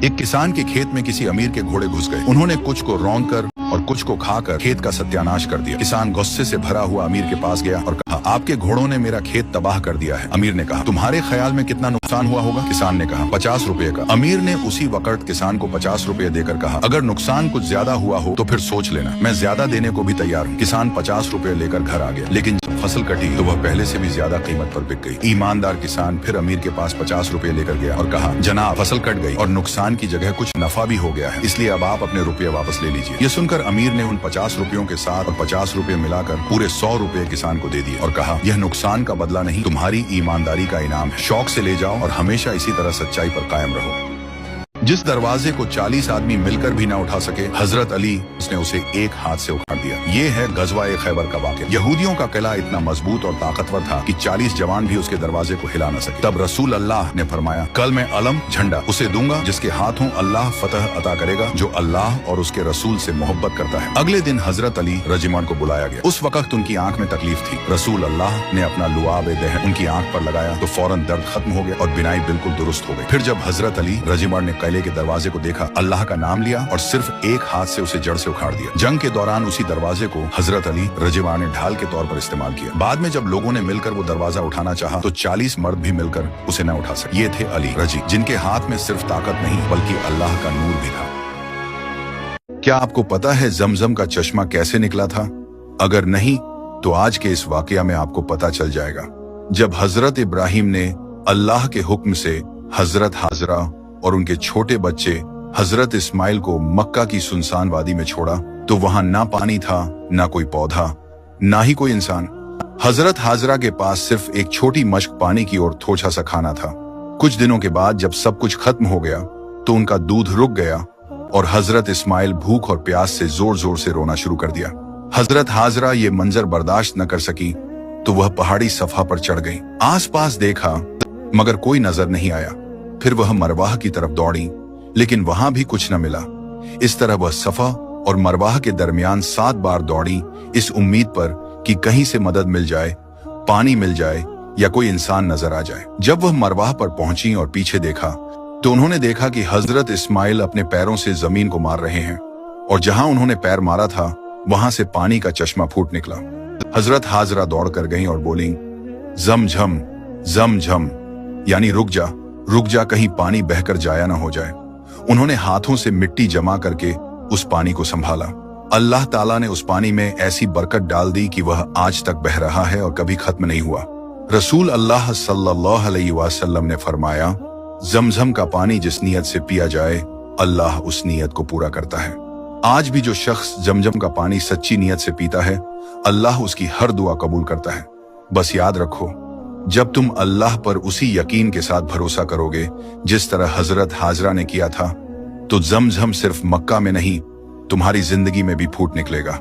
एक किसान के खेत में किसी अमीर के घोड़े घुस गए। उन्होंने कुछ को रौंद कर और कुछ को खाकर खेत का सत्यानाश कर दिया। किसान गुस्से से भरा हुआ अमीर के पास गया और कहा, आपके घोड़ों ने मेरा खेत तबाह कर दिया है। अमीर ने कहा, तुम्हारे ख्याल में कितना नुकसान हुआ होगा? किसान ने कहा, 50 रुपए का। अमीर ने उसी वक्त किसान को 50 रुपए देकर कहा, अगर नुकसान कुछ ज्यादा हुआ हो तो फिर सोच लेना, मैं ज्यादा देने को भी तैयार हूँ। किसान 50 रुपए लेकर घर आ गया, लेकिन जब फसल कटी तो वह पहले से भी ज्यादा कीमत पर बिक गई। ईमानदार किसान फिर अमीर के पास 50 रुपए लेकर गया और कहा, जनाब, फसल कट गई और नुकसान की जगह कुछ नफा भी हो गया है, इसलिए अब आप अपने रुपये वापस ले लीजिए। ये सुनकर अमीर ने उन 50 रुपयों के साथ और 50 रुपए मिलाकर पूरे 100 रुपए किसान को दे दिए और कहा, यह नुकसान का बदला नहीं, तुम्हारी ईमानदारी का इनाम है। शौक से ले जाओ और हमेशा इसी तरह सच्चाई पर कायम रहो। जिस दरवाजे को 40 आदमी मिलकर भी न उठा सके, हजरत अली उसने उसे एक हाथ से उखाड़ दिया। ये है गजवा-ए खैबर का वाक़या। यहूदियों का किला इतना मजबूत और ताकतवर था कि 40 जवान भी उसके दरवाजे को हिला न सके। तब रसूल अल्लाह ने फरमाया, कल मैं अलम झंडा उसे दूंगा जिसके हाथों अल्लाह फतह अता करेगा, जो अल्लाह और उसके रसूल से मोहब्बत करता है। अगले दिन हजरत अली रजिमन को बुलाया गया। उस वक्त उनकी आंख में तकलीफ थी। रसूल अल्लाह ने अपना लुआब दहन उनकी आंख पर लगाया तो फौरन दर्द खत्म हो गया और बिनाई बिल्कुल दुरुस्त हो गई। फिर जब हजरत अली रजिमन ने किले के दरवाजे को देखा, अल्लाह का नाम लिया और सिर्फ एक हाथ से उसे जड़ से उखाड़ दिया। जंग के दौरान उसी दरवाजे को हजरत अली रजिमन ने ढाल के तौर पर इस्तेमाल किया। बाद में जब लोगों ने मिलकर वो दरवाजा उठाना चाहा तो 40 मर्द भी मिलकर उसे न उठा सके। ये थे अली रजी, जिनके हाथ में सिर्फ ताकत नहीं बल्कि अल्लाह का नूर भी था। क्या आपको पता है जमजम का चश्मा कैसे निकला था? अगर नहीं तो आज के इस वाकया में आपको पता चल जाएगा। जब हजरत इब्राहिम ने अल्लाह के हुक्म से हजरत हाजरा और उनके छोटे बच्चे हजरत इस्माइल को मक्का की सुनसान वादी में छोड़ा तो वहां ना पानी था, ना कोई पौधा, ना ही कोई इंसान। हजरत हाजरा के पास सिर्फ एक छोटी मश्क पानी की और थोड़ा सा खाना था। कुछ दिनों के बाद जब सब कुछ खत्म हो गया तो उनका दूध रुक गया और हजरत इस्माइल भूख और प्यास से जोर जोर से रोना शुरू कर दिया। हजरत हाजरा ये मंजर बर्दाश्त न कर सकी तो वह पहाड़ी सफा पर चढ़ गई। आसपास देखा मगर कोई नजर नहीं आया। फिर वह मरवाह की तरफ दौड़ी, लेकिन वहां भी कुछ न मिला। इस तरह वह सफा और मरवाह के दरमियान 7 बार दौड़ी, इस उम्मीद पर कि कहीं से मदद मिल जाए, पानी मिल जाए या कोई इंसान नजर आ जाए। जब वह मरवाह पर पहुंची और पीछे देखा तो उन्होंने देखा कि हजरत इस्माइल अपने पैरों से जमीन को मार रहे हैं और जहां उन्होंने पैर मारा था वहां से पानी का चश्मा फूट निकला। हजरत हाजरा दौड़ कर गईं और बोली, जमझम जमझम, यानी रुक जा, कहीं पानी बहकर जाया ना हो जाए। उन्होंने हाथों से मिट्टी जमा करके उस पानी को संभाला। अल्लाह ताला ने उस पानी में ऐसी बरकत डाल दी कि वह आज तक बह रहा है और कभी खत्म नहीं हुआ। रसूल अल्लाह सल्लल्लाहु अलैहि वसल्लम ने फरमाया, जमझम का पानी जिस नियत से पिया जाए अल्लाह उस नियत को पूरा करता है। आज भी जो शख्स जमझम का पानी सच्ची नियत से पीता है अल्लाह उसकी हर दुआ कबूल करता है। बस याद रखो, जब तुम अल्लाह पर उसी यकीन के साथ भरोसा करोगे जिस तरह हजरत हाजरा ने किया था, तो जमझम सिर्फ मक्का में नहीं तुम्हारी जिंदगी में भी फूट निकलेगा।